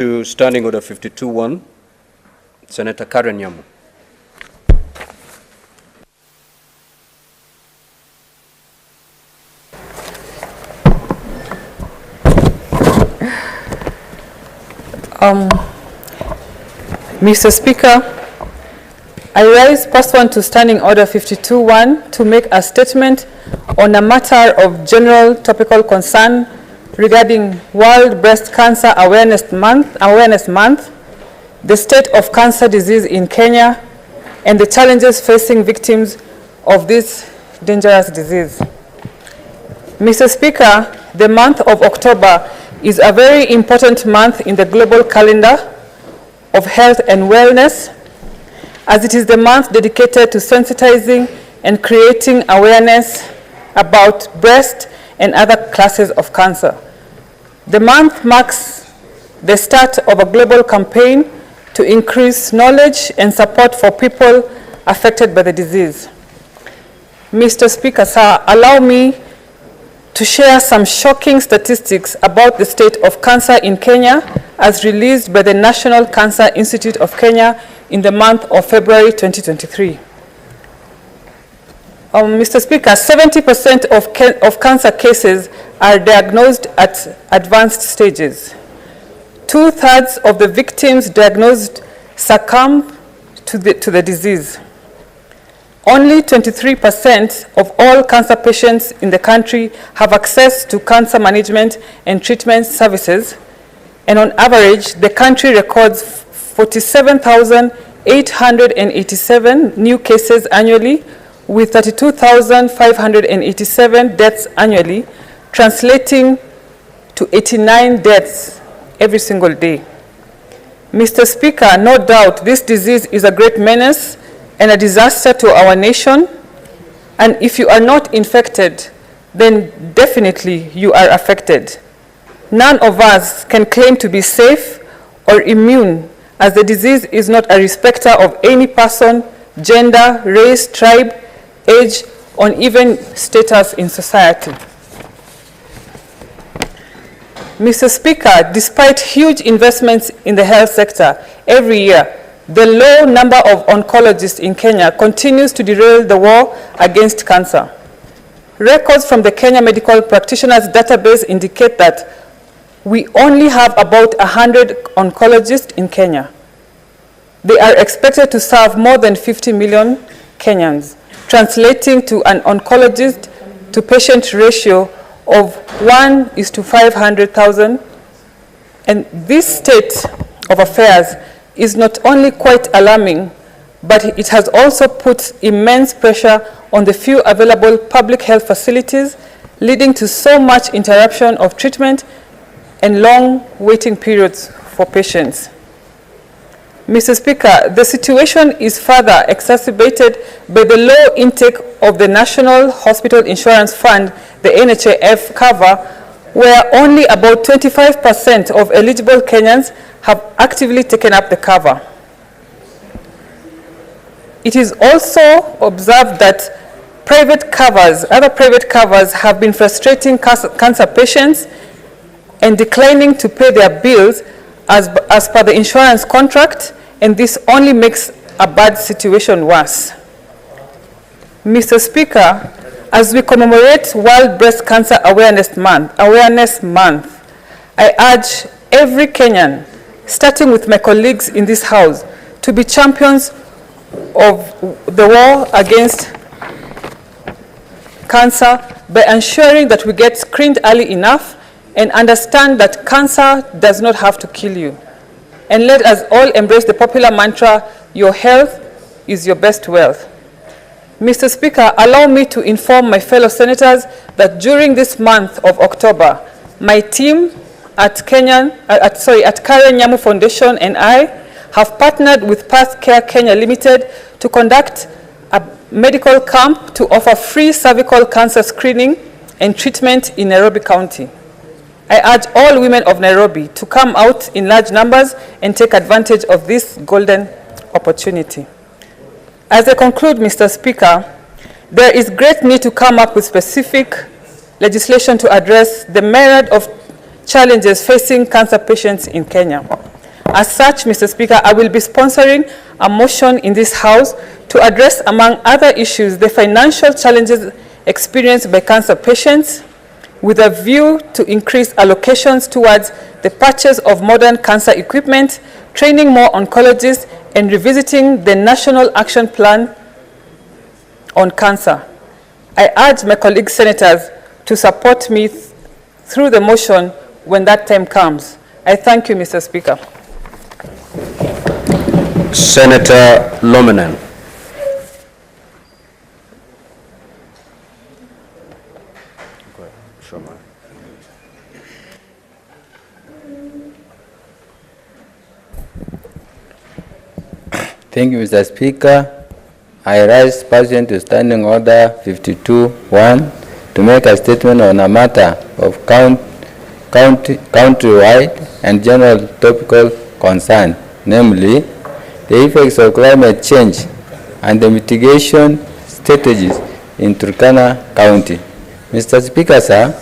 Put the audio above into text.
To Standing Order 52-1, Senator Karen Nyamu. Mr. Speaker, I rise pursuant to Standing Order 52-1 to make a statement on a matter of general topical concern regarding World Breast Cancer Awareness Month, the state of cancer disease in Kenya, and the challenges facing victims of this dangerous disease. Mr. Speaker, the month of October is a very important month in the global calendar of health and wellness, as it is the month dedicated to sensitizing and creating awareness about breast and other classes of cancer. The month marks the start of a global campaign to increase knowledge and support for people affected by the disease. Mr. Speaker, sir, allow me to share some shocking statistics about the state of cancer in Kenya as released by the National Cancer Institute of Kenya in the month of February 2023. Mr. Speaker, 70% of cancer cases are diagnosed at advanced stages. 2/3 of the victims diagnosed succumb to the disease. Only 23% of all cancer patients in the country have access to cancer management and treatment services, and on average, the country records 47,887 new cases annually, with 32,587 deaths annually, translating to 89 deaths every single day. Mr. Speaker, no doubt this disease is a great menace and a disaster to our nation, and if you are not infected, then definitely you are affected. None of us can claim to be safe or immune, as the disease is not a respecter of any person, gender, race, tribe, age, or even status in society. Mr. Speaker, despite huge investments in the health sector every year, the low number of oncologists in Kenya continues to derail the war against cancer. Records from the Kenya Medical Practitioners Database indicate that we only have about 100 oncologists in Kenya. They are expected to serve more than 50 million Kenyans, translating to an oncologist to patient ratio of 1:500,000. And this state of affairs is not only quite alarming, but it has also put immense pressure on the few available public health facilities, leading to so much interruption of treatment and long waiting periods for patients. Mr. Speaker, the situation is further exacerbated by the low intake of the National Hospital Insurance Fund, the NHIF cover, where only about 25% of eligible Kenyans have actively taken up the cover. It is also observed that other private covers have been frustrating cancer patients and declining to pay their bills as per the insurance contract, and this only makes a bad situation worse. Mr. Speaker, as we commemorate World Breast Cancer Awareness Month, I urge every Kenyan, starting with my colleagues in this House, to be champions of the war against cancer by ensuring that we get screened early enough and understand that cancer does not have to kill you. And let us all embrace the popular mantra, your health is your best wealth. Mr. Speaker, allow me to inform my fellow senators that during this month of October, my team at Karen Nyamu Foundation and I have partnered with Path Care Kenya Limited to conduct a medical camp to offer free cervical cancer screening and treatment in Nairobi County. I urge all women of Nairobi to come out in large numbers and take advantage of this golden opportunity. As I conclude, Mr. Speaker, there is great need to come up with specific legislation to address the myriad of challenges facing cancer patients in Kenya. As such, Mr. Speaker, I will be sponsoring a motion in this House to address, among other issues, the financial challenges experienced by cancer patients, with a view to increase allocations towards the purchase of modern cancer equipment, training more oncologists, and revisiting the National Action Plan on Cancer. I urge my colleague senators to support me through the motion when that time comes. I thank you, Mr. Speaker. Senator Lominen. Thank you, Mr. Speaker. I rise pursuant to Standing Order 52-1 to make a statement on a matter of countrywide and general topical concern, namely the effects of climate change and the mitigation strategies in Turkana County. Mr. Speaker, sir,